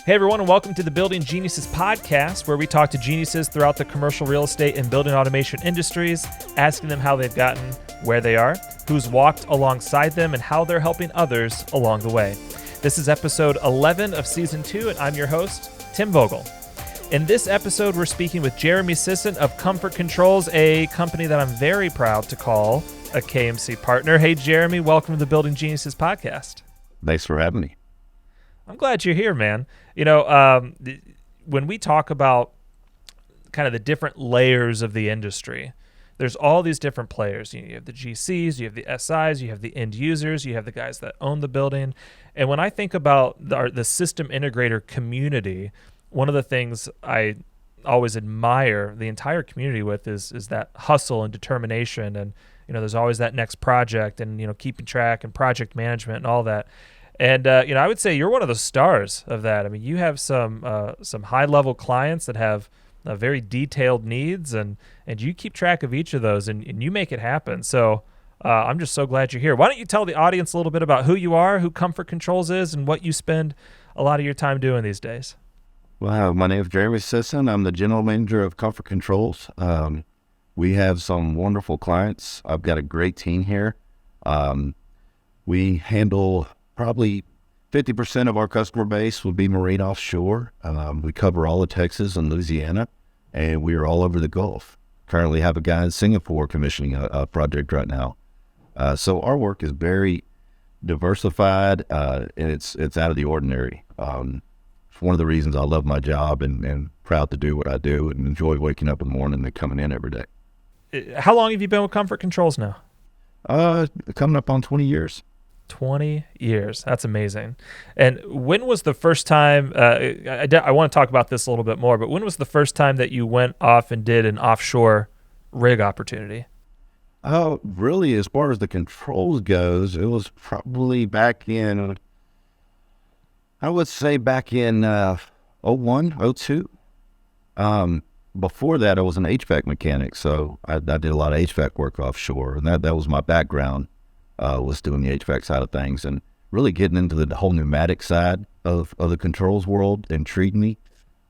Hey everyone, and welcome to the Building Geniuses podcast, where we talk to geniuses throughout the commercial real estate and building automation industries, asking them how they've gotten where they are, who's walked alongside them, and how they're helping others along the way. This is episode 11 of season 2, and I'm your host, Tim Vogel. In this episode, we're speaking with Jeremy Sisson of Comfort Controls, a company that I'm very proud to call a KMC partner. Hey Jeremy, welcome to the Building Geniuses podcast. Thanks for having me. I'm glad you're here, man. You know, when we talk about kind of the different layers of the industry, there's all these different players. You have the GCs, you have the SIs, you have the end users, you have the guys that own the building. And when I think about the system integrator community, one of the things I always admire the entire community with is that hustle and determination. And, you know, there's always that next project and, you know, keeping track and project management and all that. And, you know, I would say you're one of the stars of that. I mean, you have some high-level clients that have very detailed needs, and you keep track of each of those, and you make it happen. So I'm just so glad you're here. Why don't you tell the audience a little bit about who you are, who Comfort Controls is, and what you spend a lot of your time doing these days? Wow, my name is Jeremy Sisson. I'm the general manager of Comfort Controls. We have some wonderful clients. I've got a great team here. We handle probably 50% of our customer base would be marine offshore. We cover all of Texas and Louisiana, and we are all over the Gulf. Currently have a guy in Singapore commissioning a project right now. So our work is very diversified, and it's out of the ordinary. It's one of the reasons I love my job and proud to do what I do and enjoy waking up in the morning and coming in every day. How long have you been with Comfort Controls now? Coming up on 20 years. 20 years. That's amazing. And when was the first time, I want to talk about this a little bit more, but when was the first time that you went off and did an offshore rig opportunity? Really, as far as the controls goes, it was probably back in, I would say back in 01, 02. Before that, I was an HVAC mechanic, so I did a lot of HVAC work offshore, and that was my background. Was doing the HVAC side of things and really getting into the whole pneumatic side of the controls world intrigued me.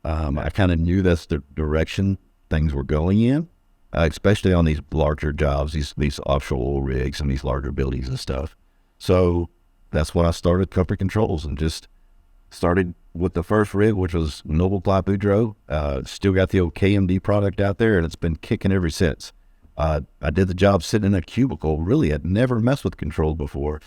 I kind of knew that's the direction things were going in, especially on these larger jobs, these offshore oil rigs and these larger buildings and stuff. So that's when I started Comfort Controls and just started with the first rig, which was Noble Ply Boudreaux. Still got the old KMD product out there, and it's been kicking ever since. I did the job sitting in a cubicle. Really, I'd never messed with controls before,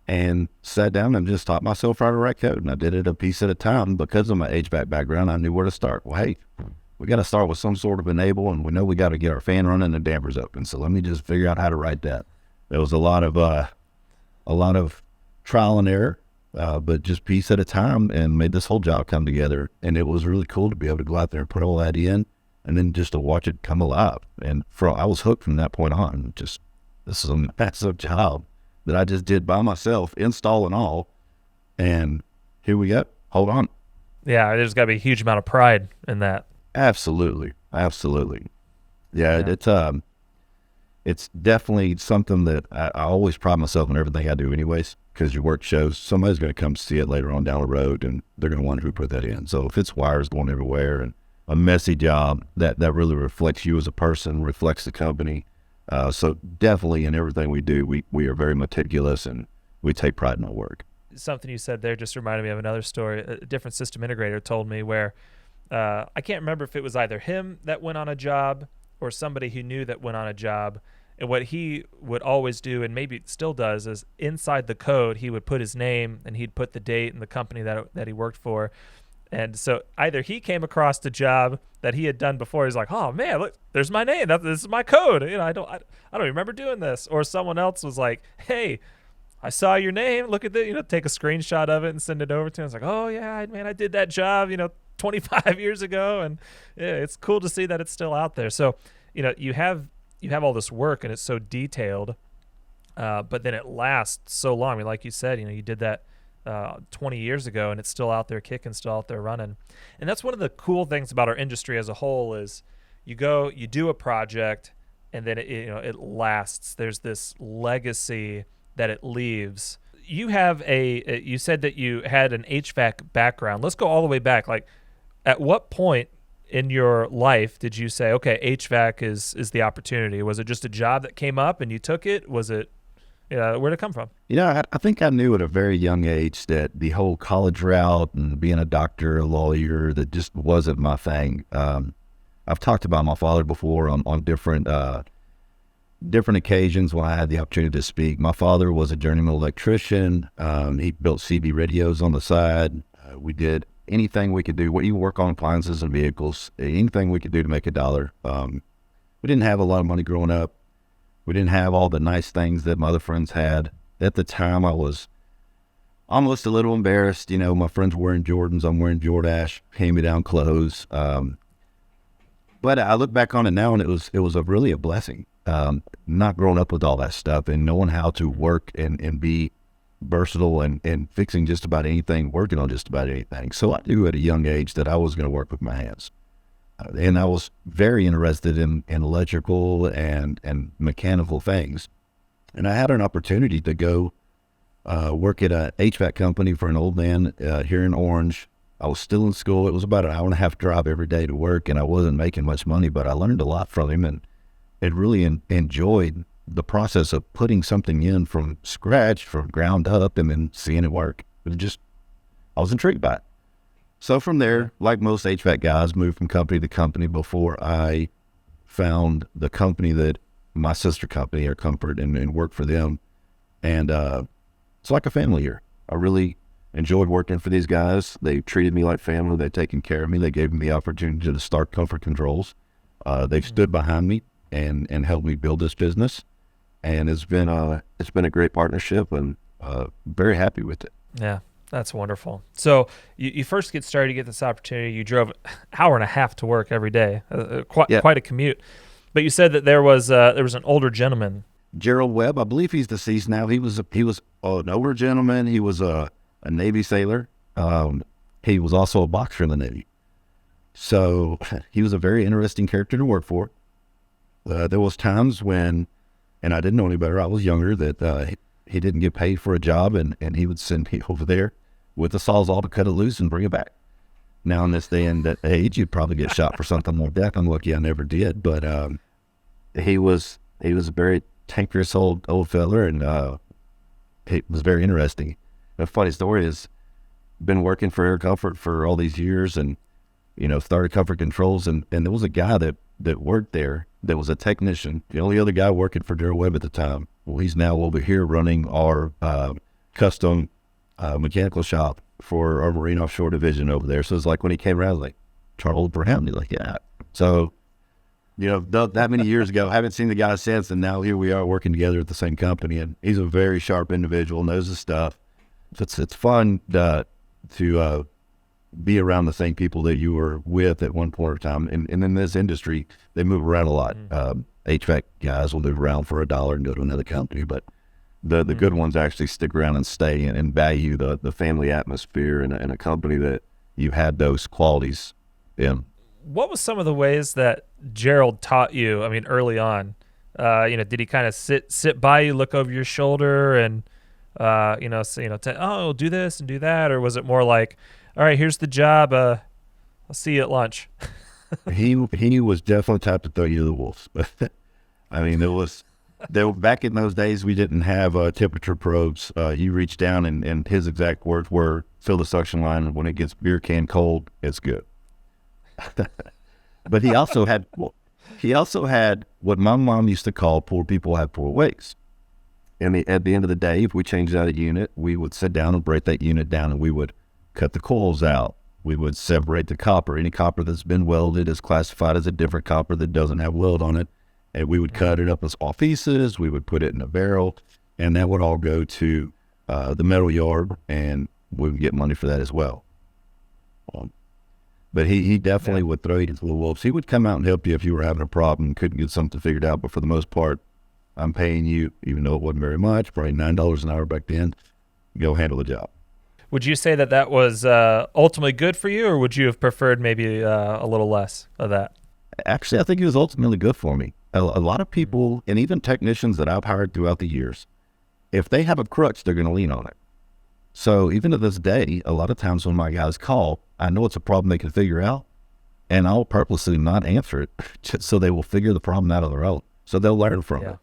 and sat down and just taught myself how to write code. And I did it a piece at a time because of my HVAC background. I knew where to start. Well, hey, we got to start with some sort of enable, and we know we got to get our fan running and dampers open. So let me just figure out how to write that. There was a lot of trial and error, but just piece at a time, and made this whole job come together. And it was really cool to be able to go out there and put all that in. And then just to watch it come alive. And I was hooked from that point on. Just, this is a massive job that I just did by myself, install and all. And here we go. Hold on. Yeah, there's got to be a huge amount of pride in that. Absolutely. Yeah. It's definitely something that I always pride myself in everything I do anyways, because your work shows somebody's going to come see it later on down the road, and they're going to wonder who put that in. So if it's wires going everywhere and a messy job, that really reflects you as a person, reflects the company. So definitely in everything we do, we are very meticulous, and we take pride in our work. Something you said there just reminded me of another story. A different system integrator told me where I can't remember if it was either him that went on a job or somebody who knew that went on a job. And what he would always do, and maybe still does, is inside the code, he would put his name and he'd put the date and the company that he worked for. And so either he came across the job that he had done before. He's like, "Oh man, look, there's my name. This is my code. You know, I don't remember doing this." Or someone else was like, "Hey, I saw your name. Look at this." You know, take a screenshot of it and send it over to him. It's like, "Oh yeah, man, I did that job, 25 years ago." And yeah, it's cool to see that it's still out there. So, you have all this work and it's so detailed, but then it lasts so long. I mean, like you said, you did that 20 years ago, and it's still out there kicking, still out there running. And that's one of the cool things about our industry as a whole is you do a project, and then it lasts. There's this legacy that it leaves. you have you said that you had an HVAC background. Let's go all the way back. Like, at what point in your life did you say, okay, HVAC is the opportunity? Was it just a job that came up and you took it? Was it, where'd it come from? I think I knew at a very young age that the whole college route and being a doctor, a lawyer, that just wasn't my thing. I've talked about my father before on different occasions when I had the opportunity to speak. My father was a journeyman electrician. He built CB radios on the side. We did anything we could do. You work on appliances and vehicles, anything we could do to make a dollar. We didn't have a lot of money growing up. We didn't have all the nice things that my other friends had. At the time, I was almost a little embarrassed. My friends were wearing Jordans. I'm wearing Jordache, hand-me-down clothes. But I look back on it now, and it was really a blessing. Not growing up with all that stuff and knowing how to work and be versatile and fixing just about anything, working on just about anything. So I knew at a young age that I was going to work with my hands. And I was very interested in electrical and mechanical things. And I had an opportunity to go work at a HVAC company for an old man here in Orange. I was still in school. It was about an hour and a half drive every day to work, and I wasn't making much money, but I learned a lot from him and really enjoyed the process of putting something in from scratch, from ground up, and then seeing it work. I was intrigued by it. So from there, like most HVAC guys, moved from company to company before I found the company that my sister company, Air Comfort, and worked for them. And it's like a family here. I really enjoyed working for these guys. They treated me like family. They've taken care of me. They gave me the opportunity to start Comfort Controls. They've stood behind me and helped me build this business. And it's been a great partnership, and very happy with it. Yeah. That's wonderful. So you first get started, you get this opportunity. You drove an hour and a half to work every day, quite a commute. But you said that there was an older gentleman, Gerald Webb. I believe he's deceased now. He was an older gentleman. He was a Navy sailor. He was also a boxer in the Navy. So he was a very interesting character to work for. There was times when, and I didn't know any better, I was younger, that he didn't get paid for a job, and he would send me over there with the Sawzall to cut it loose and bring it back. Now in this day and age, you'd probably get shot for something like that. I'm lucky I never did, but he was a very tankerous old feller, and it was very interesting. A funny story is, been working for Air Comfort for all these years, and started Comfort Controls, and there was a guy that worked there that was a technician, the only other guy working for Darrell Webb at the time. Well, he's now over here running our custom mechanical shop for our Marine Offshore division over there. So it's like when he came around, I was like, Charles Brown. He's like, yeah. So, that many years ago, I haven't seen the guy since, and now here we are working together at the same company. And he's a very sharp individual, knows his stuff. It's fun to be around the same people that you were with at one point in time. And in this industry, they move around a lot. HVAC guys will move around for $1 and go to another company, but the good ones actually stick around and stay and value the family atmosphere and a company that you had those qualities in. What was some of the ways that Gerald taught you? I mean, early on, did he kind of sit by you, look over your shoulder, and do this and do that, or was it more like, all right, here's the job. I'll see you at lunch. He was definitely the type to throw you to the wolves. I mean, back in those days, we didn't have temperature probes. You reach down, and his exact words were, fill the suction line, and when it gets beer can cold, it's good. But he also had what my mom used to call poor people have poor ways. And at the end of the day, if we changed out a unit, we would sit down and break that unit down, and we would cut the coils out. We would separate the copper. Any copper that's been welded is classified as a different copper that doesn't have weld on it. And we would cut it up in small pieces. We would put it in a barrel, and that would all go to the metal yard, and we would get money for that as well. But he definitely would throw you into the wolves. He would come out and help you if you were having a problem and couldn't get something figured out. But for the most part, I'm paying you, even though it wasn't very much, probably $9 an hour back then, go handle the job. Would you say that was ultimately good for you, or would you have preferred maybe a little less of that? Actually, I think it was ultimately good for me. A lot of people, and even technicians that I've hired throughout the years, If they have a crutch, they're going to lean on it. So even to this day, a lot of times when my guys call, I know it's a problem they can figure out, and I'll purposely not answer it just so they will figure the problem out on their own. So they'll learn from it.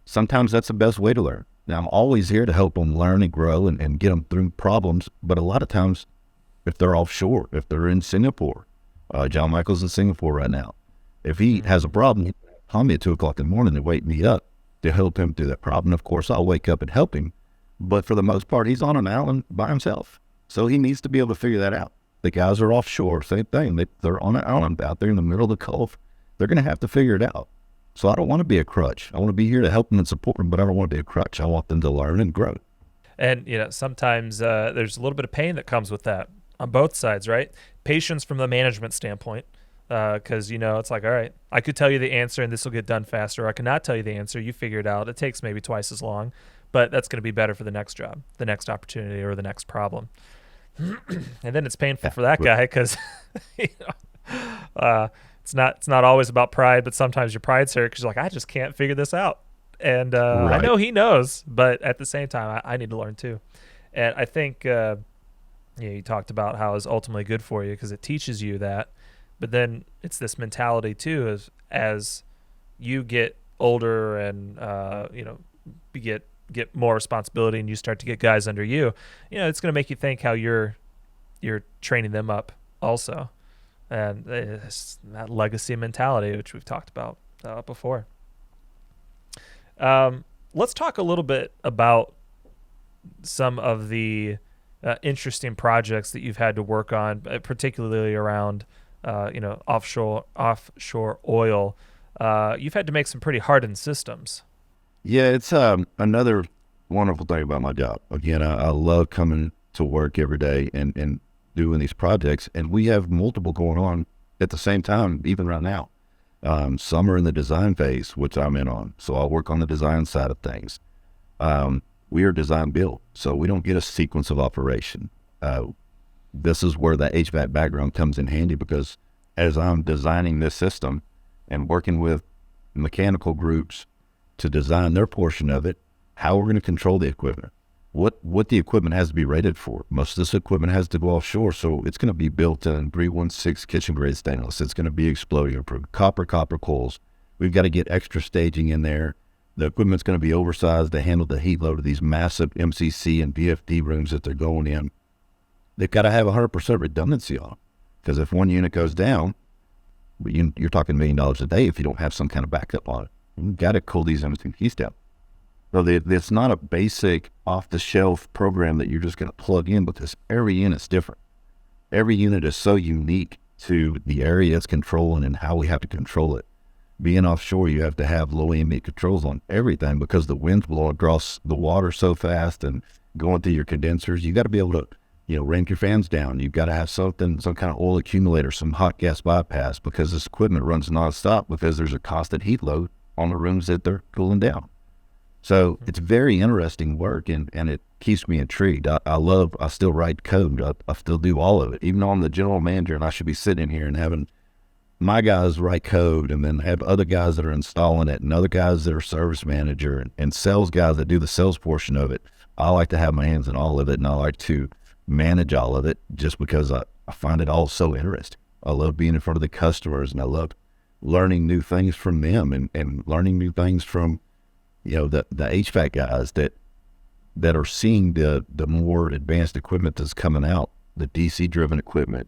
Sometimes that's the best way to learn. Now, I'm always here to help them learn and grow and get them through problems. But a lot of times, if they're offshore, if they're in Singapore, John Michael's in Singapore right now. If he has a problem, he'll call me at 2 o'clock in the morning and wake me up to help him through that problem. Of course, I'll wake up and help him. But for the most part, he's on an island by himself. So he needs to be able to figure that out. The guys are offshore, same thing. They're on an island out there in the middle of the Gulf. They're going to have to figure it out. So I don't want to be a crutch. I want to be here to help them and support them, but I don't want to be a crutch. I want them to learn and grow. And, sometimes there's a little bit of pain that comes with that on both sides, right? Patience from the management standpoint, because, it's like, all right, I could tell you the answer and this will get done faster. I cannot tell you the answer. You figure it out. It takes maybe twice as long, but that's going to be better for the next job, the next opportunity, or the next problem. And then it's painful for that guy because it's not always about pride, but sometimes your pride's hurt because you're like, I just can't figure this out. And Right. I know he knows, but at the same time, I need to learn too. And I think you talked about how it's ultimately good for you because it teaches you that. But then it's this mentality too, as you get older and get more responsibility and you start to get guys under you, it's going to make you think how you're training them up also. And it's that legacy mentality, which we've talked about before. Let's talk a little bit about some of the interesting projects that you've had to work on, particularly around offshore oil. You've had to make some pretty hardened systems. Yeah, it's another wonderful thing about my job. Again, I love coming to work every day and doing these projects, and we have multiple going on at the same time, even right now. Some are in the design phase, which I'm in on, so I'll work on the design side of things. We are design build, so we don't get a sequence of operation. This is where the HVAC background comes in handy because as I'm designing this system and working with mechanical groups to design their portion of it, how we're going to control the equipment, what the equipment has to be rated for. Most of this equipment has to go offshore, so it's going to be built in 316 kitchen grade stainless. It's going to be exploding approved, copper coils. We've got to get extra staging in there. The equipment's going to be oversized to handle the heat load of these massive MCC and VFD rooms that they're going in. They've got to have 100% redundancy on them, because if one unit goes down, you're talking $1 million a day if you don't have some kind of backup on it. You've got to cool these MCCs down. So it's not a basic off-the-shelf program that you're just going to plug in, because every unit's different. Every unit is so unique to the area it's controlling and how we have to control it. Being offshore, you have to have low ambient controls on everything because the wind's blowing across the water so fast and going through your condensers. You got to be able to, ramp your fans down. You've got to have some kind of oil accumulator, some hot gas bypass, because this equipment runs nonstop because there's a constant heat load on the rooms that they're cooling down. So it's very interesting work, and it keeps me intrigued. I still write code. I still do all of it, even though I'm the general manager and I should be sitting here and having my guys write code and then have other guys that are installing it and other guys that are service manager and sales guys that do the sales portion of it. I like to have my hands in all of it, and I like to manage all of it just because I find it all so interesting. I love being in front of the customers, and I love learning new things from them and learning new things from the HVAC guys that are seeing the more advanced equipment that's coming out, the DC driven equipment,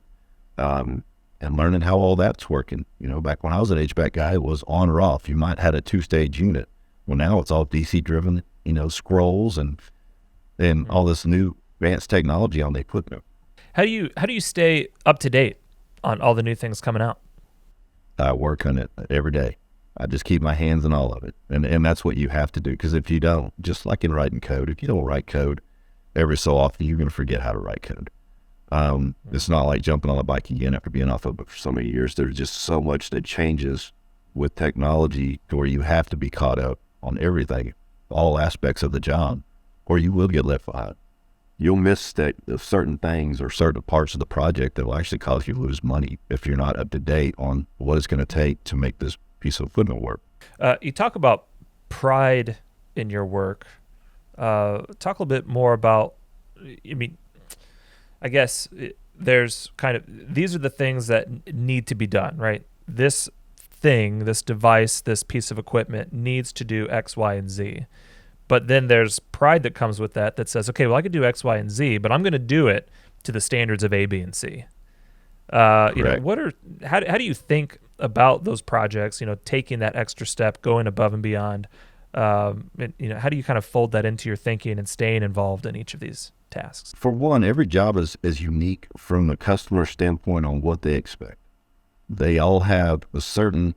and learning how all that's working. Back when I was an HVAC guy, it was on or off. You might have had a 2-stage unit. Well, now it's all DC driven, scrolls and all this new advanced technology on the equipment. How do you stay up to date on all the new things coming out? I work on it every day. I just keep my hands in all of it. And that's what you have to do, because if you don't, just like in writing code, if you don't write code every so often, you're going to forget how to write code. It's not like jumping on a bike again after being off of it for so many years. There's just so much that changes with technology to where you have to be caught up on everything, all aspects of the job, or you will get left behind. You'll miss certain things or certain parts of the project that will actually cause you to lose money if you're not up to date on what it's going to take to make this piece of equipment work. You talk about pride in your work. Talk a little bit more about, I mean, I guess there's kind of, these are the things that need to be done, right? This thing, this device, this piece of equipment needs to do X, Y, and Z. But then there's pride that comes with that that says, okay, well, I could do X, Y, and Z, but I'm going to do it to the standards of A, B, and C. Correct. How do you think about those projects, taking that extra step, going above and beyond? And, how do you kind of fold that into your thinking and staying involved in each of these tasks? For one, every job is unique from the customer standpoint on what they expect. They all have a certain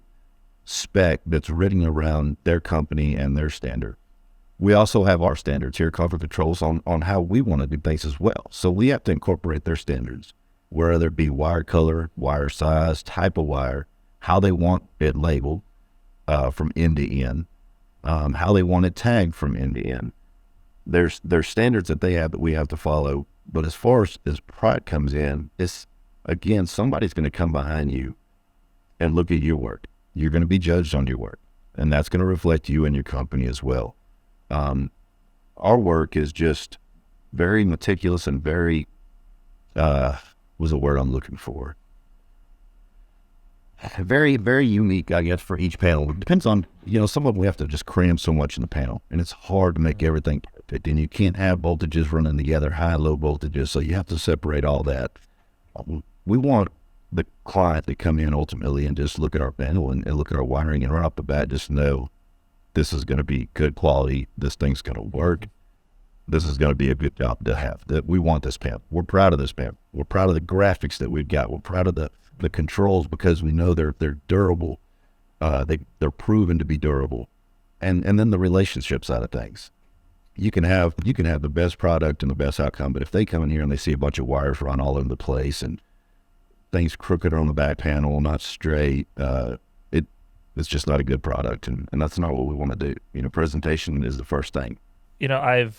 spec that's written around their company and their standard. We also have our standards here, cover controls on how we want to do things as well. So we have to incorporate their standards, whether it be wire color, wire size, type of wire, how they want it labeled from end to end, how they want it tagged from end to end. There's standards that they have that we have to follow. But as far as pride comes in, it's, again, somebody's going to come behind you and look at your work. You're going to be judged on your work, and that's going to reflect you and your company as well. Our work is just very meticulous and very, what's the word I'm looking for? Very, very unique, I guess, for each panel. It depends on, some of them we have to just cram so much in the panel, and it's hard to make everything perfect, and you can't have voltages running together, high and low voltages, so you have to separate all that. We want the client to come in ultimately and just look at our panel and look at our wiring and right off the bat just know this is going to be good quality, this thing's going to work, this is going to be a good job to have. That we want this panel. We're proud of this panel. We're proud of the graphics that we've got. We're proud of the controls because we know they're durable. They're proven to be durable. And then the relationship side of things. You can have the best product and the best outcome, but if they come in here and they see a bunch of wires run all over the place and things crooked on the back panel, not straight, it's just not a good product, and that's not what we want to do. Presentation is the first thing. I've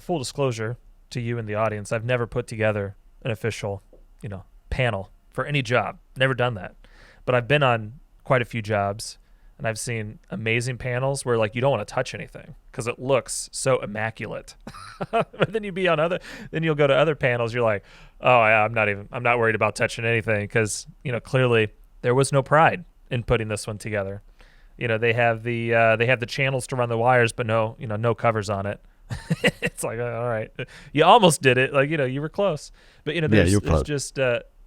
full disclosure to you and the audience, I've never put together an official, panel for any job. Never done that. But I've been on quite a few jobs, and I've seen amazing panels where you don't want to touch anything because it looks so immaculate. But then you'll go to other panels. You're like, oh yeah, I'm not worried about touching anything because clearly there was no pride in putting this one together. They have the channels to run the wires, but no covers on it. It's like, all right, you almost did it. You were close, but there's just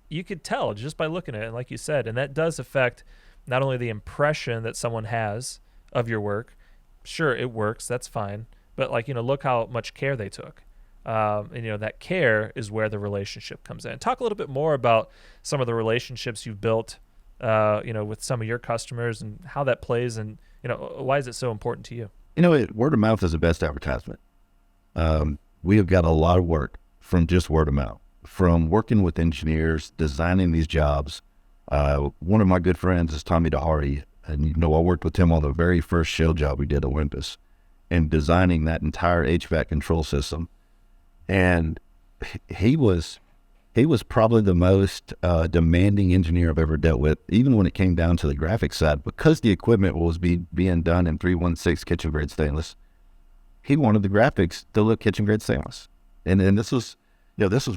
you could tell just by looking at it, like you said, and that does affect not only the impression that someone has of your work. Sure, it works, that's fine, but look how much care they took. And that care is where the relationship comes in. Talk a little bit more about some of the relationships you've built with some of your customers and how that plays, and why is it so important to you? Word of mouth is the best advertisement. We have got a lot of work from just word of mouth, from working with engineers, designing these jobs. One of my good friends is Tommy DeHardy, and I worked with him on the very first shell job we did at Olympus and designing that entire HVAC control system. And he was probably the most demanding engineer I've ever dealt with, even when it came down to the graphics side, because the equipment was being done in 316 kitchen grade stainless. He wanted the graphics to look kitchen grade stainless, and this was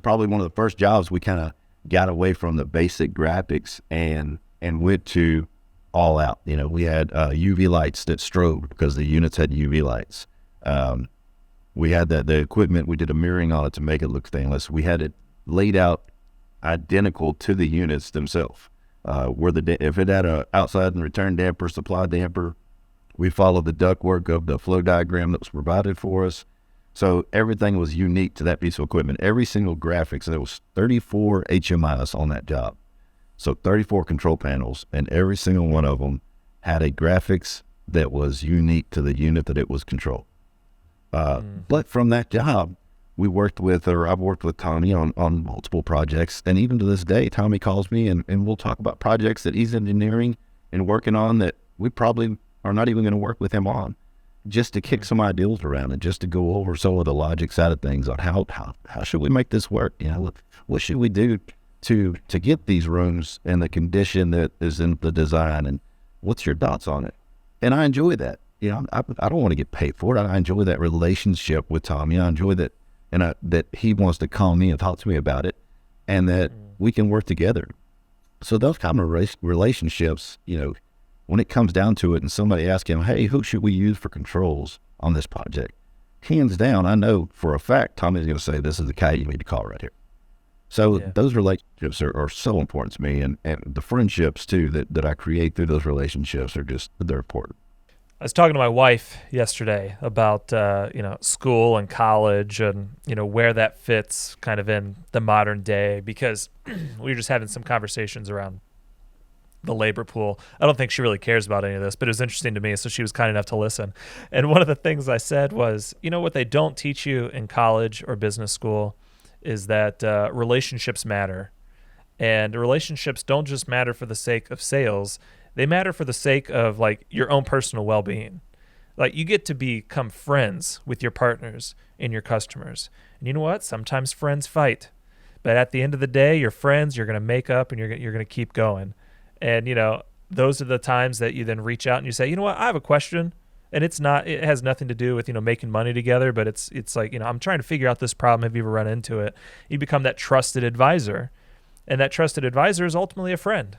probably one of the first jobs we kind of got away from the basic graphics and went to all out. We had UV lights that strobed because the units had UV lights. We had the equipment. We did a mirroring on it to make it look stainless. We had it laid out identical to the units themselves. If it had a outside and return damper, supply damper, we followed the ductwork of the flow diagram that was provided for us. So everything was unique to that piece of equipment. Every single graphics, there was 34 HMIs on that job. So 34 control panels, and every single one of them had a graphics that was unique to the unit that it was controlled. But from that job, I've worked with Tommy on multiple projects, and even to this day, Tommy calls me and we'll talk about projects that he's engineering and working on that we probably are not even going to work with him on, just to kick some ideas around and just to go over some of the logic side of things on how should we make this work? What should we do to get these rooms in the condition that is in the design, and what's your thoughts on it? And I enjoy that. I don't want to get paid for it. I enjoy that relationship with Tommy. I enjoy that, and that he wants to call me and talk to me about it, and that we can work together. So those kind of relationships, when it comes down to it, and somebody asks him, "Hey, who should we use for controls on this project?" Hands down, I know for a fact Tommy's going to say, "This is the guy you need to call right here." So those relationships are so important to me, and the friendships too that I create through those relationships they're important. I was talking to my wife yesterday about school and college and where that fits kind of in the modern day, because we were just having some conversations around the labor pool. I don't think she really cares about any of this, but it was interesting to me, so she was kind enough to listen. And one of the things I said was, what they don't teach you in college or business school is that relationships matter. And relationships don't just matter for the sake of sales. They matter for the sake of like your own personal well-being. Like you get to become friends with your partners and your customers. And you know what? Sometimes friends fight. But at the end of the day, you're friends, you're going to make up, and you're going to keep going. And, those are the times that you then reach out and you say, "You know what? I have a question." And it has nothing to do with, making money together, but it's like, I'm trying to figure out this problem. Have you ever run into it? You become that trusted advisor. And that trusted advisor is ultimately a friend.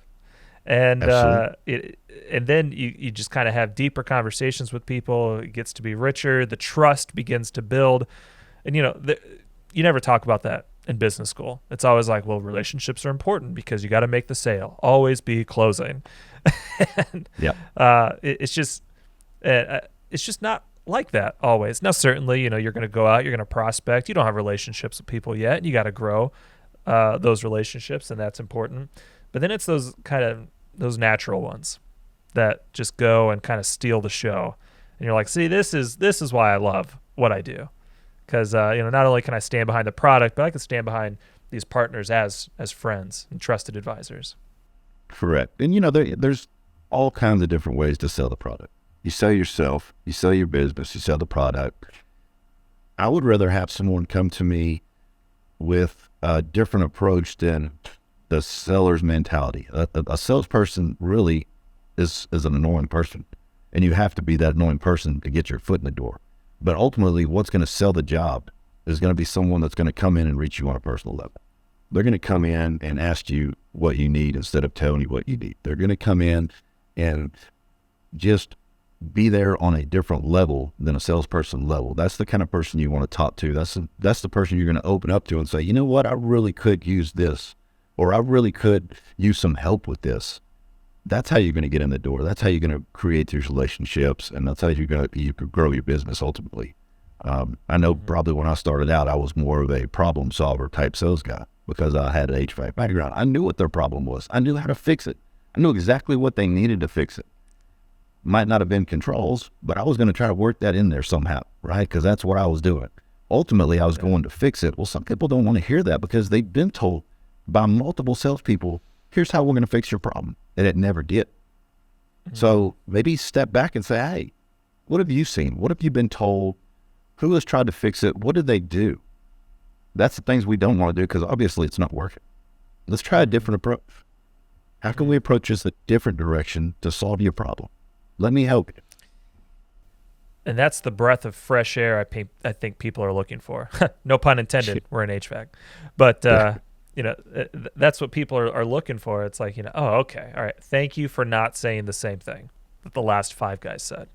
And and then you just kind of have deeper conversations with people. It gets to be richer. The trust begins to build. And, you never talk about that in business school. It's always like, well, relationships are important because you got to make the sale. Always be closing. And, it's just not like that always. Now, certainly, you're going to go out, you're going to prospect. You don't have relationships with people yet. You got to grow those relationships, and that's important. But then it's those natural ones that just go and kind of steal the show. And you're like, see, this is why I love what I do. Because, not only can I stand behind the product, but I can stand behind these partners as friends and trusted advisors. Correct. And, there's all kinds of different ways to sell the product. You sell yourself, you sell your business, you sell the product. I would rather have someone come to me with a different approach than the seller's mentality. A salesperson really is an annoying person, and you have to be that annoying person to get your foot in the door. But ultimately, what's going to sell the job is going to be someone that's going to come in and reach you on a personal level. They're going to come in and ask you what you need instead of telling you what you need. They're going to come in and just be there on a different level than a salesperson level. That's the kind of person you want to talk to. That's the person you're going to open up to and say, "You know what? I really could use this, or I really could use some help with this." That's how you're going to get in the door. That's how you're going to create these relationships, and that's how you could grow your business ultimately. I know probably when I started out, I was more of a problem solver type sales guy because I had an HVAC background. I knew what their problem was. I knew how to fix it. I knew exactly what they needed to fix it. Might not have been controls, but I was going to try to work that in there somehow, right? Because that's what I was doing. Ultimately, I was going to fix it. Well, some people don't want to hear that because they've been told by multiple salespeople, "Here's how we're going to fix your problem." And it never did. So maybe step back and say, "Hey, what have you seen? What have you been told? Who has tried to fix it? What did they do?" That's the things we don't want to do because obviously it's not working. Let's try a different approach. How can we approach this a different direction to solve your problem? Let me help you. And that's the breath of fresh air I think people are looking for. No pun intended. We're in HVAC. But, that's what people are looking for. It's like, oh, okay. All right. Thank you for not saying the same thing that the last five guys said.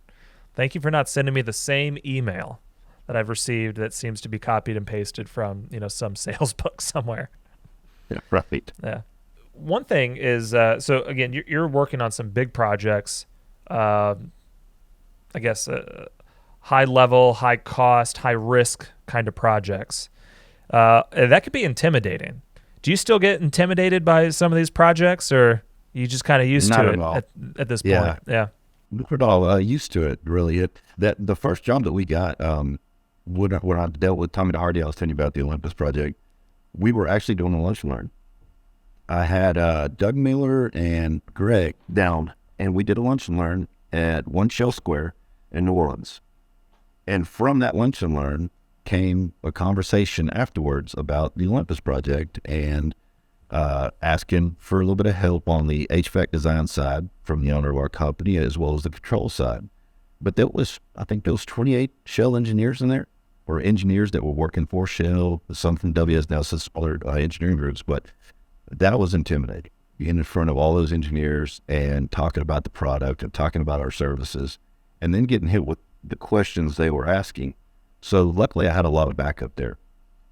Thank you for not sending me the same email that I've received that seems to be copied and pasted from, some sales book somewhere. Yeah, right. Yeah. One thing is, so again, you're working on some big projects. I guess high level, high cost, high risk kind of projects. And that could be intimidating. Do you still get intimidated by some of these projects, or you just kind of used Not to at it all. at this Yeah. point? Yeah. Not at all. Used to it, really. The first job that we got, when I dealt with Tommy DeHardy, I was telling you about the Olympus project, we were actually doing a lunch and learn. I had Doug Miller and Greg down, and we did a lunch and learn at One Shell Square in New Orleans. And from that lunch and learn came a conversation afterwards about the Olympus project and asking for a little bit of help on the HVAC design side from the owner of our company as well as the control side. But I think there was 28 Shell engineers in there, or engineers that were working for Shell, some from WS, now some smaller engineering groups. But that was intimidating. Being in front of all those engineers and talking about the product and talking about our services, and then getting hit with the questions they were asking. So luckily I had a lot of backup there.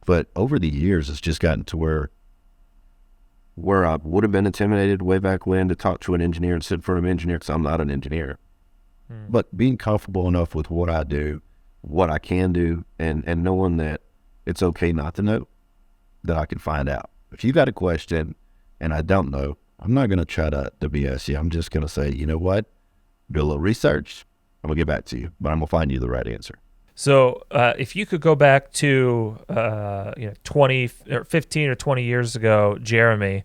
But over the years, it's just gotten to where I would have been intimidated way back when to talk to an engineer and sit in front of an engineer, because I'm not an engineer. But being comfortable enough with what I do, what I can do, and knowing that it's okay not to know, that I can find out. If you got a question and I don't know, I'm not going to try to BS you. I'm just going to say, you know what? Do a little research. I'm going to get back to you, but I'm going to find you the right answer. So if you could go back to 20 or 15 or 20 years ago, Jeremy,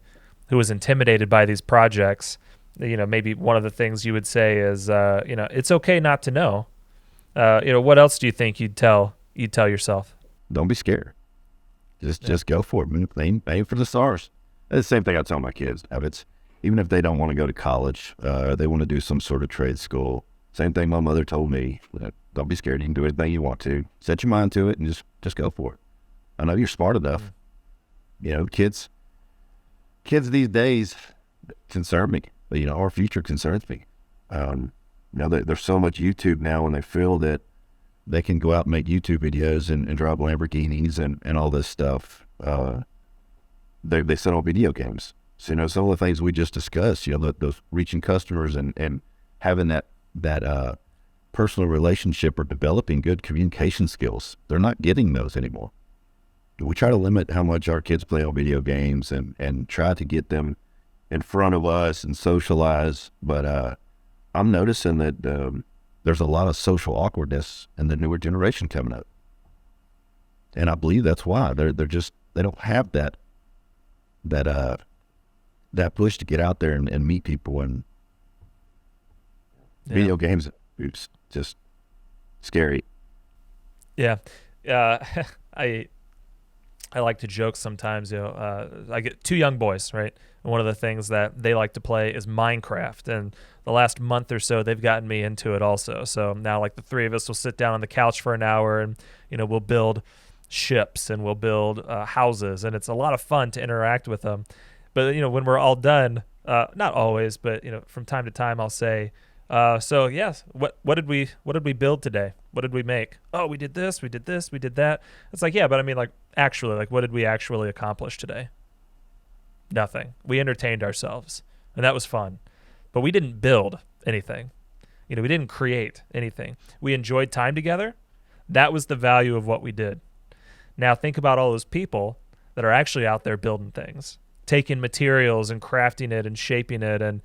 who was intimidated by these projects, maybe one of the things you would say is, it's okay not to know. What else do you think you'd tell yourself? Don't be scared. Just go for it. Aim for the stars. That's the same thing I tell my kids. Even if they don't want to go to college, they want to do some sort of trade school. Same thing my mother told me. Don't be scared. You can do anything you want to. Set your mind to it and just go for it. I know you're smart enough. Kids these days concern me. Our future concerns me. There's so much YouTube now, and they feel that they can go out and make YouTube videos and drive Lamborghinis and all this stuff. They sell video games. So, some of the things we just discussed, those reaching customers and having that personal relationship or developing good communication skills, they're not getting those anymore. We try to limit how much our kids play on video games and try to get them in front of us and socialize. But I'm noticing that there's a lot of social awkwardness in the newer generation coming up. And I believe that's why they don't have that push to get out there and meet people, and video games, it's just scary. Yeah. I like to joke sometimes, I get two young boys, right? And one of the things that they like to play is Minecraft. And the last month or so, they've gotten me into it also. So now, like, the three of us will sit down on the couch for an hour and, we'll build ships and we'll build houses. And it's a lot of fun to interact with them. But, when we're all done, not always, but, from time to time, I'll say, so yes, what did we build today? What did we make? Oh, we did this, we did that. It's like, yeah, but I mean, like, actually, like, what did we actually accomplish today? Nothing. We entertained ourselves, and that was fun. But we didn't build anything. We didn't create anything. We enjoyed time together. That was the value of what we did. Now think about all those people that are actually out there building things, taking materials and crafting it and shaping it, and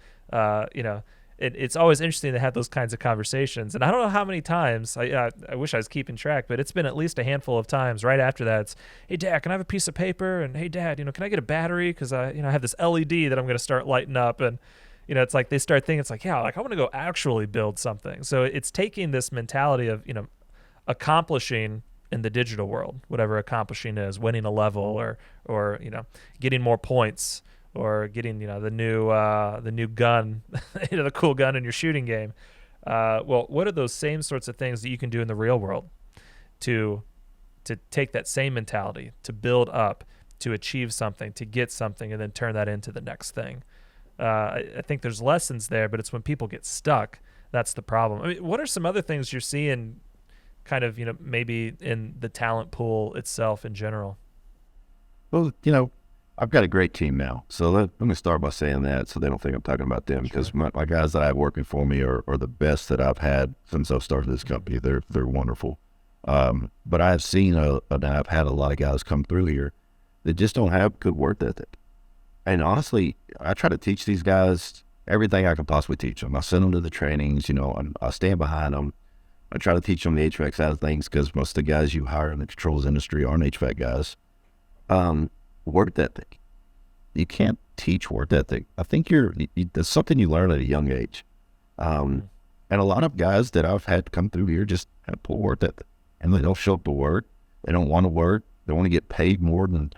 it's always interesting to have those kinds of conversations. And I don't know how many times, I wish I was keeping track, but it's been at least a handful of times right after that. It's, hey, Dad, can I have a piece of paper? And, hey, Dad, can I get a battery? Because I have this LED that I'm going to start lighting up. And, it's like they start thinking, it's like, yeah, like I want to go actually build something. So it's taking this mentality of, accomplishing in the digital world, whatever accomplishing is, winning a level or getting more points, or getting the new gun, the cool gun in your shooting game. Well, what are those same sorts of things that you can do in the real world to take that same mentality, to build up, to achieve something, to get something, and then turn that into the next thing? I think there's lessons there, but it's when people get stuck that's the problem. I mean, what are some other things you're seeing, kind of maybe in the talent pool itself in general? Well, I've got a great team now. So let me start by saying that, so they don't think I'm talking about them, because my guys that I have working for me are the best that I've had since I've started this company. They're wonderful. But I've seen I've had a lot of guys come through here that just don't have good work ethic. And honestly, I try to teach these guys everything I can possibly teach them. I send them to the trainings, and I stand behind them. I try to teach them the HVAC side of things, because most of the guys you hire in the controls industry aren't HVAC guys. Work ethic. You can't teach work ethic. I think there's something you learn at a young age. And a lot of guys that I've had come through here just have poor work ethic, and they don't show up to work. They don't want to work. They want to get paid more than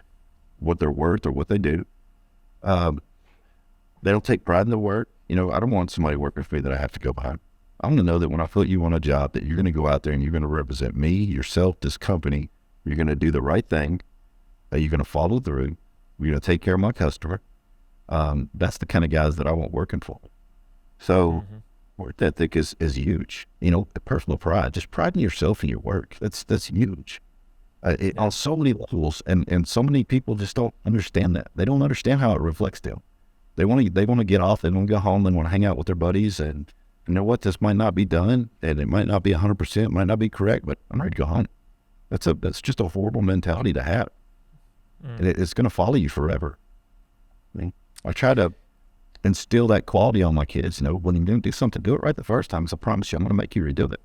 what they're worth or what they do. They don't take pride in their work. I don't want somebody working for me that I have to go behind. I want to know that when I put you on a job that you're going to go out there and you're going to represent me, yourself, this company. You're going to do the right thing. You're going to follow through. You're going to take care of my customer. That's the kind of guys that I want working for. So work ethic is huge. Personal pride, just pride in yourself and your work. That's huge. On so many levels, and so many people just don't understand that. They don't understand how it reflects them. They want to get off. They want to go home. They want to hang out with their buddies. And you know what? This might not be done, and it might not be 100%, might not be correct, but I'm ready to go home. That's just a horrible mentality to have, and it's going to follow you forever. I try to instill that quality on my kids. When you're going to do something, do it right the first time. Because I promise you, I'm going to make you redo it,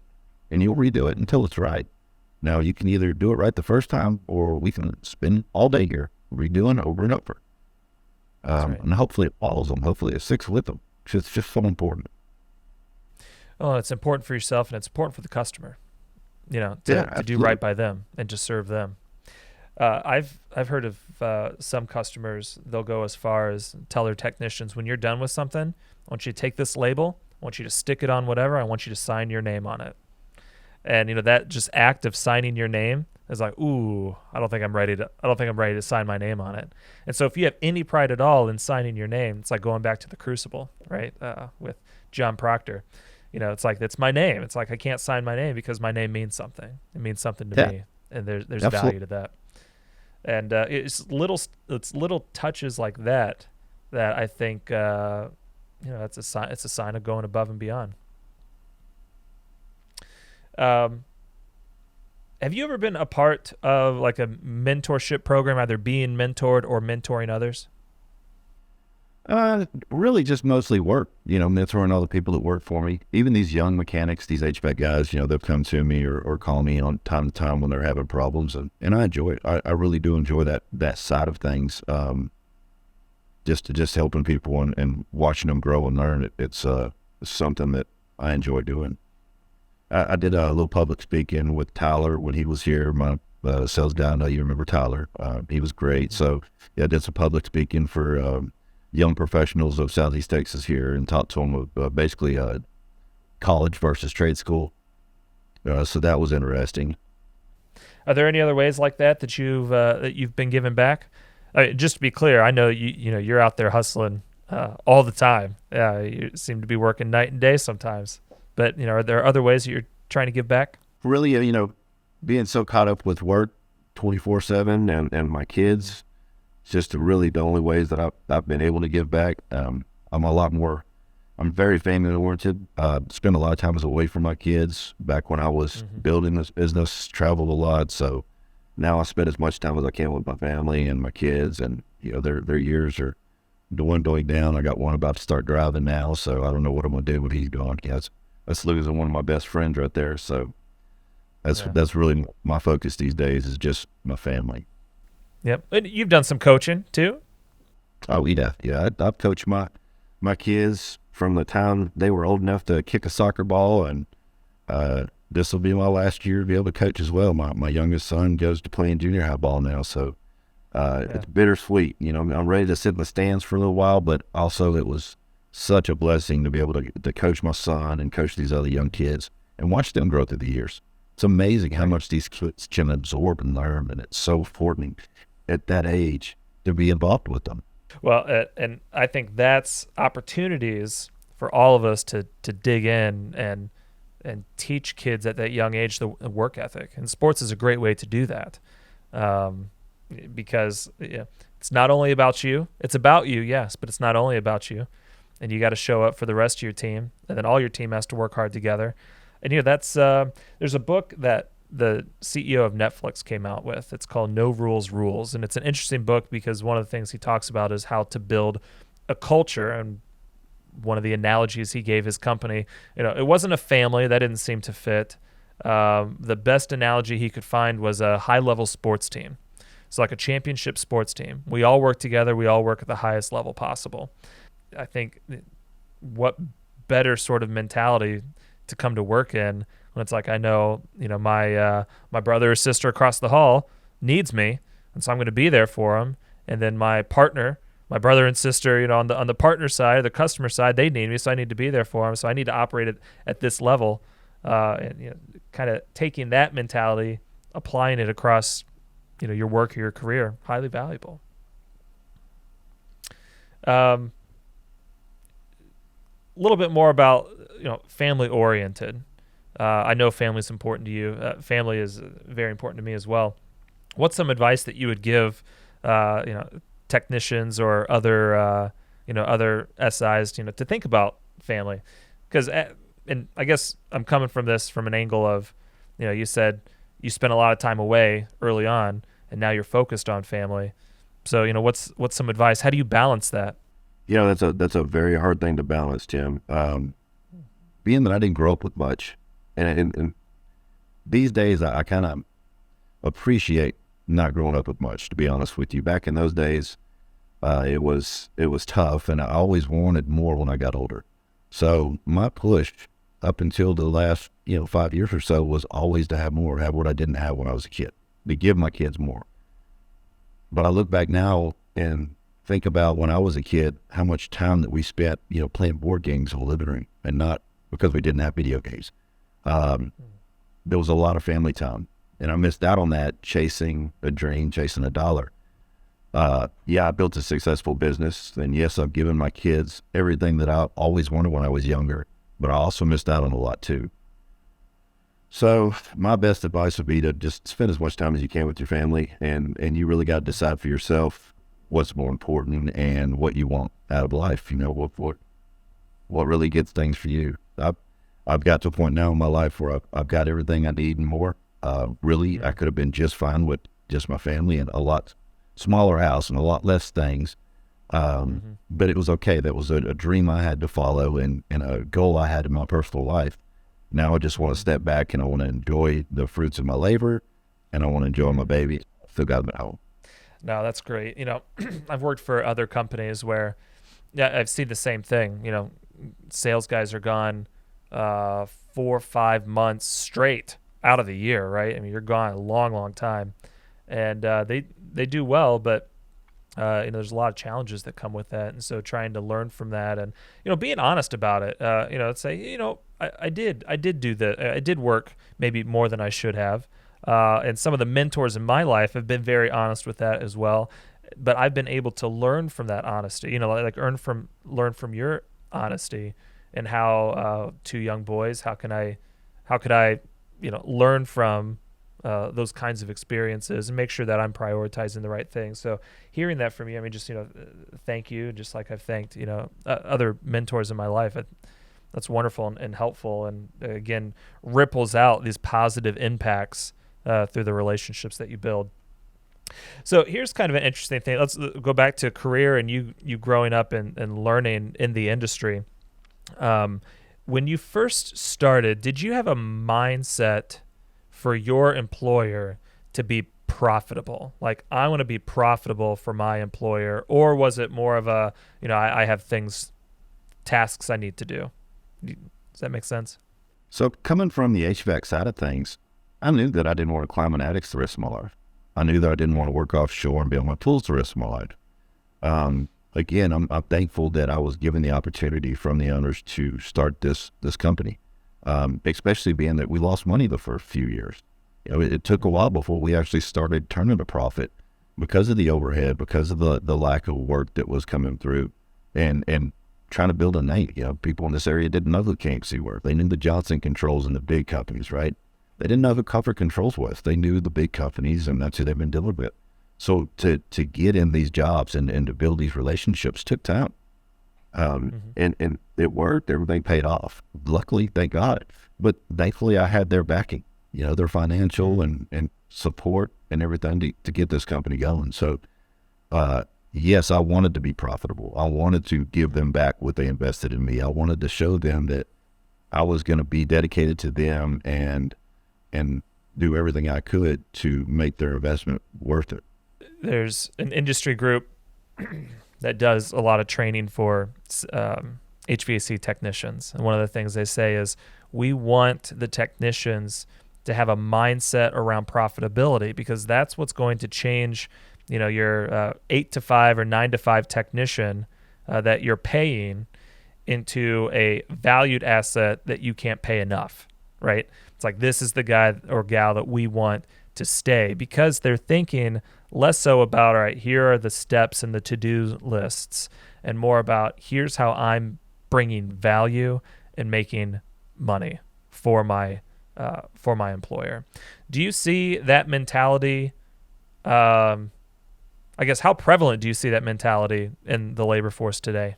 and you'll redo it until it's right. Now you can either do it right the first time, or we can spend all day here redoing over and over. Right. And hopefully it follows them. Hopefully it sticks with them. It's just so important. Oh, it's important for yourself, and it's important for the customer. To do right by them and to serve them. I've heard of some customers, they'll go as far as tell their technicians, when you're done with something, I want you to take this label, I want you to stick it on whatever, I want you to sign your name on it. And that just act of signing your name is like, ooh, I don't think I'm ready to sign my name on it. And so if you have any pride at all in signing your name, it's like going back to the Crucible, right? With John Proctor. It's like, it's my name. It's like, I can't sign my name because my name means something. It means something to me, and there's Absolutely. value to that. And it's little touches like that I think it's a sign of going above and beyond. Have you ever been a part of like a mentorship program, either being mentored or mentoring others? Really just mostly work, mentoring all the people that work for me. Even these young mechanics, these HVAC guys, they'll come to me or call me on time to time when they're having problems. And I enjoy it. I really do enjoy that side of things. Just helping people and watching them grow and learn. It's something that I enjoy doing. I did a little public speaking with Tyler when he was here. My sales guy, I know you remember Tyler. He was great. So yeah, I did some public speaking for young professionals of Southeast Texas here and talked to them basically college versus trade school. So that was interesting. Are there any other ways like that you've been giving back? Just to be clear, I know you're out there hustling all the time. You seem to be working night and day sometimes. But are there other ways that you're trying to give back? Really, being so caught up with work 24/7 and my kids, it's just really the only ways that I've been able to give back. I'm very family oriented. Spent a lot of times away from my kids back when I was building this business, traveled a lot. So now I spend as much time as I can with my family and my kids, and their years are dwindling down. I got one about to start driving now, so I don't know what I'm gonna do when he's gone. That's losing one of my best friends right there. So that's really my focus these days, is just my family. Yep. And you've done some coaching too? Oh, yeah. I've coached my kids from the time they were old enough to kick a soccer ball, and this will be my last year to be able to coach as well. My youngest son goes to playing junior high ball now, so it's bittersweet. I'm ready to sit in the stands for a little while, but also it was such a blessing to be able to coach my son and coach these other young kids and watch them grow through the years. It's amazing how much these kids can absorb and learn, and it's so important at that age to be involved with them. Well, and I think that's opportunities for all of us to dig in and teach kids at that young age the work ethic. And sports is a great way to do that, because it's not only about you. It's about you, yes, but it's not only about you. And you got to show up for the rest of your team, and then all your team has to work hard together. And that's there's a book that the CEO of Netflix came out with. It's called No Rules Rules, and it's an interesting book because one of the things he talks about is how to build a culture. And one of the analogies he gave his company, it wasn't a family. That didn't seem to fit. The best analogy he could find was a high-level sports team. So like a championship sports team. We all work together. We all work at the highest level possible. I think what better sort of mentality to come to work in when it's like, I know, my brother or sister across the hall needs me, and so I'm going to be there for them. And then my partner my brother and sister, on the partner side, the customer side, they need me, so I need to be there for them. So I need to operate at this level, and kind of taking that mentality, applying it across, your work or your career, highly valuable. A little bit more about family oriented. I know family is important to you. Family is very important to me as well. What's some advice that you would give, technicians or other SIs, to think about family? Because, and I guess I'm coming from this from an angle of, you said you spent a lot of time away early on, and now you're focused on family. So, what's some advice? How do you balance that? That's a very hard thing to balance, Tim. Being that I didn't grow up with much, and these days I kind of appreciate not growing up with much, to be honest with you. Back in those days, it was tough, and I always wanted more when I got older. So my push up until the last 5 years or so was always to have more, have what I didn't have when I was a kid, to give my kids more. But I look back now and think about when I was a kid, how much time that we spent, playing board games in the living room, and not because we didn't have video games. There was a lot of family time, and I missed out on that chasing a dream, chasing a dollar. I built a successful business, and yes, I've given my kids everything that I always wanted when I was younger, but I also missed out on a lot too. So my best advice would be to just spend as much time as you can with your family, and you really got to decide for yourself what's more important and what you want out of life. What really gets things for you. I've got to a point now in my life where I've got everything I need and more. Really, I could have been just fine with just my family and a lot smaller house and a lot less things. But it was okay. That was a dream I had to follow and a goal I had in my personal life. Now I just want to step back and I want to enjoy the fruits of my labor, and I want to enjoy my baby. Still got them at home. No, that's great. I've worked for other companies where, I've seen the same thing. Sales guys are gone 4 or 5 months straight out of the year, right? I mean, you're gone a long, long time, and they do well, but there's a lot of challenges that come with that, and so trying to learn from that, and being honest about it. Say, I did do I did work maybe more than I should have, and some of the mentors in my life have been very honest with that as well. But I've been able to learn from that honesty, like learn from your honesty, and how 2 young boys, how could I learn from those kinds of experiences and make sure that I'm prioritizing the right things. So hearing that from you, I mean, just thank you, just like I've thanked other mentors in my life. That's wonderful and helpful, and again ripples out these positive impacts through the relationships that you build. So here's kind of an interesting thing. Let's go back to career and you growing up and learning in the industry. When you first started, did you have a mindset for your employer to be profitable? Like, I want to be profitable for my employer, or was it more of a, I have tasks I need to do? Does that make sense? So coming from the HVAC side of things, I knew that I didn't want to climb an attic the rest of my life. I knew that I didn't want to work offshore and be on my tools the rest of my life. Again, I'm thankful that I was given the opportunity from the owners to start this company, especially being that we lost money the first few years. It took a while before we actually started turning a profit because of the overhead, because of the lack of work that was coming through, and trying to build a name. People in this area didn't know who KMC were. They knew the Johnson Controls and the big companies, right? They didn't know who Comfort Controls was. They knew the big companies, and that's who they've been dealing with. So to get in these jobs and to build these relationships took time. And it worked. Everything paid off. Luckily, thank God. But thankfully, I had their backing, their financial and support and everything to get this company going. So, yes, I wanted to be profitable. I wanted to give them back what they invested in me. I wanted to show them that I was going to be dedicated to them and do everything I could to make their investment worth it. There's an industry group that does a lot of training for HVAC technicians. And one of the things they say is, we want the technicians to have a mindset around profitability, because that's what's going to change your 8 to 5 or 9 to 5 technician that you're paying into a valued asset that you can't pay enough, right? It's like, this is the guy or gal that we want to stay, because they're thinking less so about, all right, here are the steps and the to-do lists, and more about, here's how I'm bringing value and making money for my employer. Do you see that mentality? I guess, how prevalent do you see that mentality in the labor force today?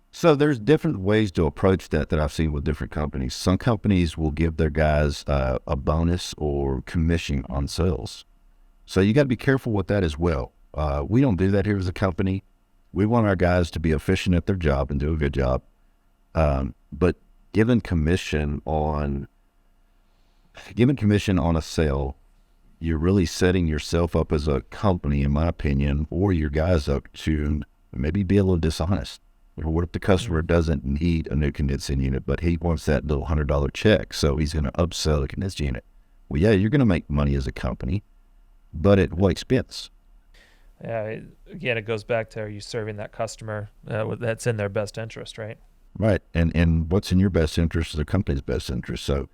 So there's different ways to approach that I've seen with different companies. Some companies will give their guys a bonus or commission on sales. So you got to be careful with that as well. We don't do that here as a company. We want our guys to be efficient at their job and do a good job. But giving commission on a sale, you're really setting yourself up as a company, in my opinion, or your guys up to maybe be a little dishonest. What if the customer doesn't need a new condensing unit, but he wants that little $100 check, so he's going to upsell the condensing unit? Well, yeah, you're going to make money as a company, but at what expense? Yeah, again, it goes back to, are you serving that customer that's in their best interest, right? Right, and what's in your best interest is the company's best interest. So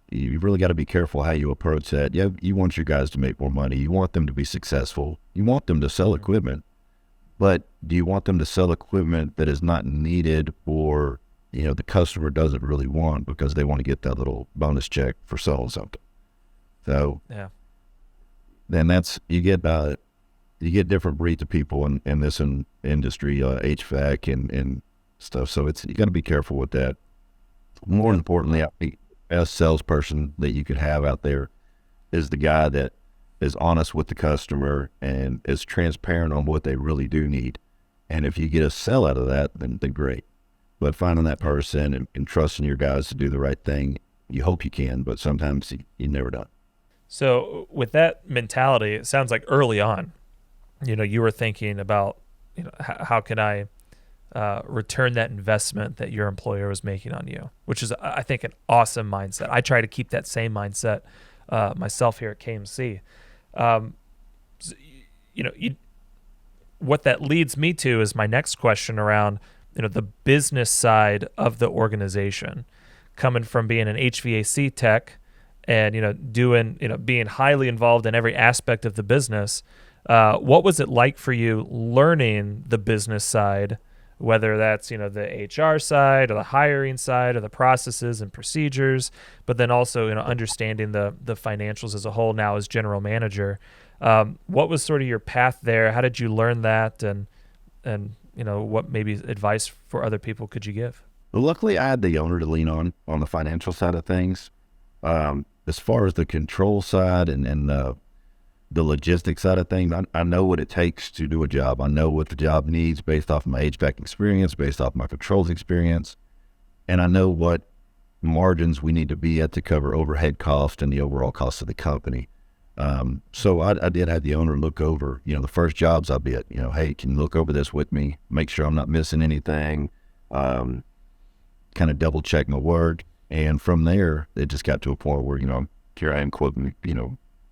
you really got to be careful how you approach that. Yeah, you want your guys to make more money. You want them to be successful. You want them to sell equipment. But do you want them to sell equipment that is not needed, or, the customer doesn't really want because they want to get that little bonus check for selling something? So yeah, then you get different breeds of people in this industry, HVAC and stuff. So you got to be careful with that. More importantly, I think, as salesperson that you could have out there is the guy that is honest with the customer and is transparent on what they really do need. And if you get a sell out of that, then great. But finding that person and trusting your guys to do the right thing, you hope you can, but sometimes you never do. So with that mentality, it sounds like early on, you were thinking about, how can I return that investment that your employer was making on you, which is, I think, an awesome mindset. I try to keep that same mindset myself here at KMC. What that leads me to is my next question around, the business side of the organization, coming from being an HVAC tech and, being highly involved in every aspect of the business. What was it like for you learning the business side, whether that's, the HR side or the hiring side or the processes and procedures, but then also, understanding the financials as a whole now as general manager? What was sort of your path there? How did you learn that? And what maybe advice for other people could you give? Well, luckily I had the owner to lean on the financial side of things. As far as the control side and the logistics side of things, I know what it takes to do a job. I know what the job needs based off of my HVAC experience, based off my controls experience, and I know what margins we need to be at to cover overhead cost and the overall cost of the company. So I did have the owner look over, the first jobs I bid, hey, can you look over this with me? Make sure I'm not missing anything, kind of double check my work. And from there, it just got to a point where, here I am quoting,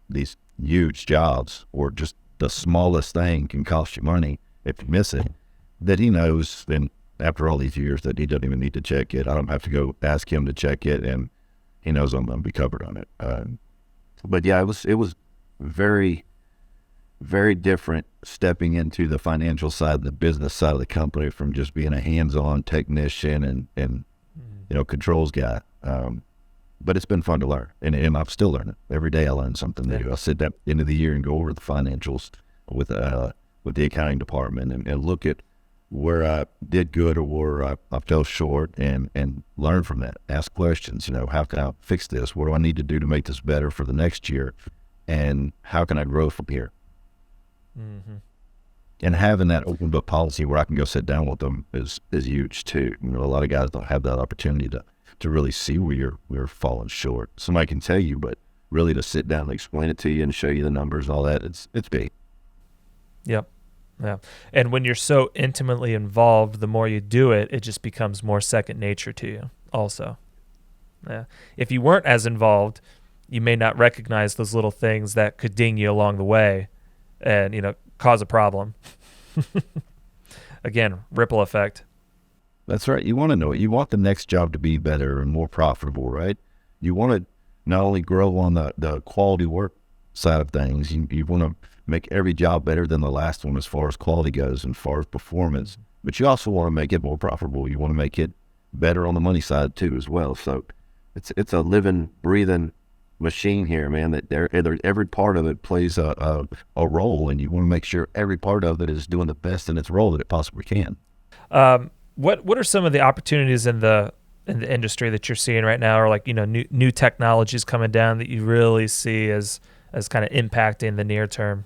these huge jobs, or just the smallest thing can cost you money if you miss it, that he knows then after all these years that he doesn't even need to check it. I don't have to go ask him to check it, and he knows I'm going to be covered on it. But yeah, it was very, very different stepping into the financial side, the business side of the company, from just being a hands-on technician and controls guy. But it's been fun to learn, and I'm still learning. Every day I learn something new. I sit down at the end of the year and go over the financials with the accounting department and look at where I did good or where I fell short, and learn from that. Ask questions, how can I fix this? What do I need to do to make this better for the next year? And how can I grow from here? Mm-hmm. And having that open book policy where I can go sit down with them is huge too. A lot of guys don't have that opportunity to really see where you're falling short. Somebody can tell you, but really to sit down and explain it to you and show you the numbers and all that, it's big. Yep. Yeah. And when you're so intimately involved, the more you do it, it just becomes more second nature to you also. Yeah. If you weren't as involved, you may not recognize those little things that could ding you along the way and, cause a problem. Again, ripple effect. That's right. You want to know it. You want the next job to be better and more profitable, right? You want to not only grow on the quality work side of things, you want to make every job better than the last one as far as quality goes and as far as performance, but you also want to make it more profitable. You want to make it better on the money side too as well. So it's a living, breathing machine here, man, that every part of it plays a role, and you want to make sure every part of it is doing the best in its role that it possibly can. What are some of the opportunities in the industry that you're seeing right now, or like, you know, new technologies coming down that you really see as kind of impacting the near term?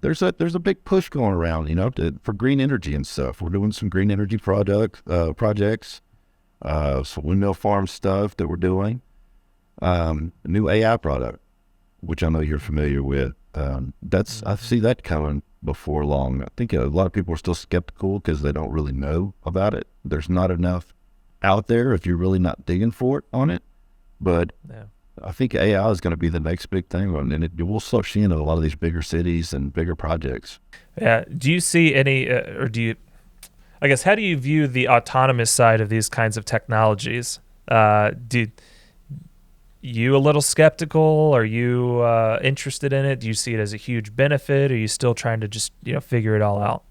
There's a big push going around, you know, for green energy and stuff. We're doing some green energy projects, some windmill farm stuff that we're doing. A new AI product, which I know you're familiar with. I see that coming before long. I think a lot of people are still skeptical because they don't really know about it. There's not enough out there if you're really not digging for it on it. But Yeah. I think AI is going to be the next big thing, and we'll start seeing it in a lot of these bigger cities and bigger projects. Yeah. Do you see any, I guess, how do you view the autonomous side of these kinds of technologies? Do you a little skeptical? Are you interested in it? Do you see it as a huge benefit? Or are you still trying to just, you know, figure it all out?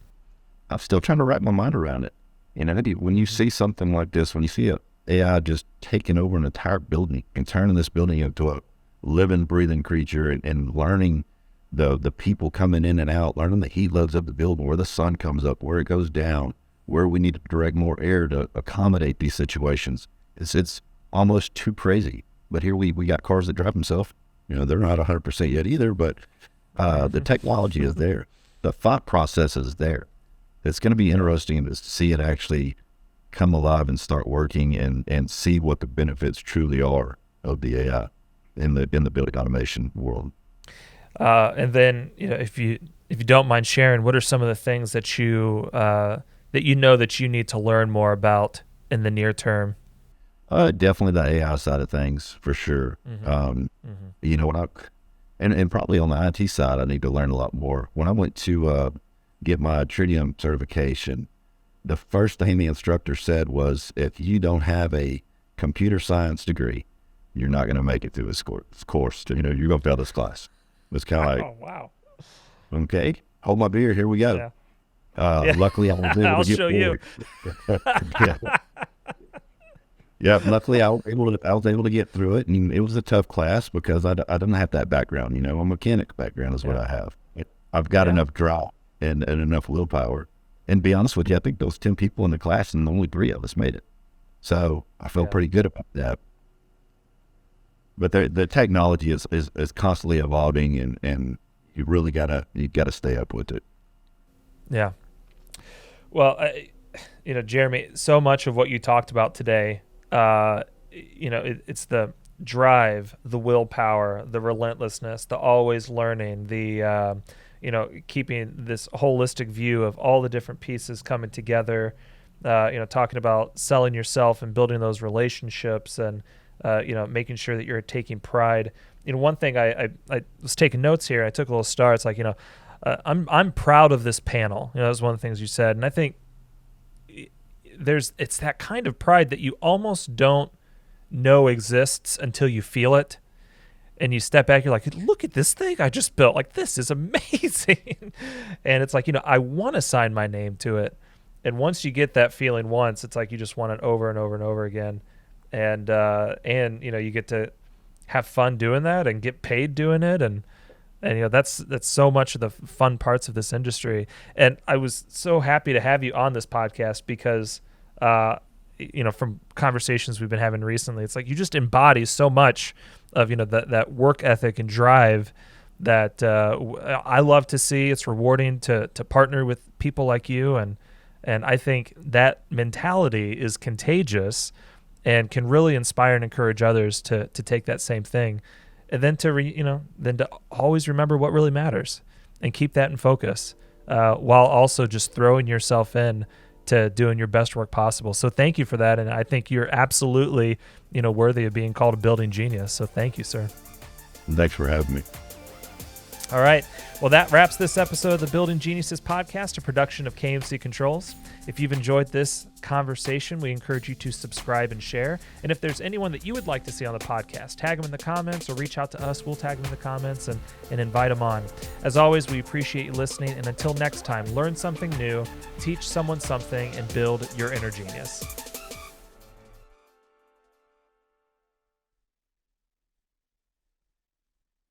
I'm still trying to wrap my mind around it. You know, when you see something like this, when you see a AI just taking over an entire building and turning this building into a living, breathing creature, and learning the people coming in and out, learning the heat loads of the building, where the sun comes up, where it goes down, where we need to direct more air to accommodate these situations. It's almost too crazy. But here we got cars that drive themselves. You know, they're not 100% yet either, but the technology is there. The thought process is there. It's going to be interesting to see it actually come alive and start working and see what the benefits truly are of the AI in the building automation world. And then, you know, if you don't mind sharing, what are some of the things that you know that you need to learn more about in the near term? Definitely the AI side of things for sure. You know, and probably on the IT side, I need to learn a lot more. When I went to get my Tritium certification, the first thing the instructor said was, if you don't have a computer science degree, you're not going to make it through this course. You know, you're going to fail this class. It's kind of like, Oh, wow. okay, hold my beer. Here we go. Yeah. Luckily, I was able I'll to get show you. Yeah, luckily I was able to get through it, and it was a tough class because I didn't have that background. You know, a mechanic background is what I have. I've got enough drive and enough willpower. And to be honest with you, I think those 10 people in the class, and only 3 of us made it. So I feel pretty good about that. But the technology is constantly evolving, and you really gotta stay up with it. Yeah. Well, you know, Jeremy, so much of what you talked about today, you know, it's the drive, the willpower, the relentlessness, the always learning, the, you know, keeping this holistic view of all the different pieces coming together, you know, talking about selling yourself and building those relationships, and, you know, making sure that you're taking pride. You know, one thing I was taking notes here, I took a little star. It's like, you know, I'm proud of this panel. You know, that was one of the things you said. And I think it's that kind of pride that you almost don't know exists until you feel it. And you step back, you're like, look at this thing I just built. Like, this is amazing. And it's like, you know, I want to sign my name to it. And once you get that feeling once, it's like you just want it over and over and over again. And you know, you get to have fun doing that and get paid doing it. And you know, that's so much of the fun parts of this industry. And I was so happy to have you on this podcast because, you know, from conversations we've been having recently, it's like you just embody so much of, you know, that work ethic and drive that I love to see. It's rewarding to partner with people like you, and I think that mentality is contagious and can really inspire and encourage others to take that same thing, and then to always remember what really matters and keep that in focus, while also just throwing yourself in to doing your best work possible. So thank you for that. And I think you're absolutely, you know, worthy of being called a building genius. So thank you, sir. Thanks for having me. All right. Well, that wraps this episode of the Building Geniuses podcast, a production of KMC Controls. If you've enjoyed this conversation, we encourage you to subscribe and share. And if there's anyone that you would like to see on the podcast, tag them in the comments or reach out to us. We'll tag them in the comments and invite them on. As always, we appreciate you listening. And until next time, learn something new, teach someone something, and build your inner genius.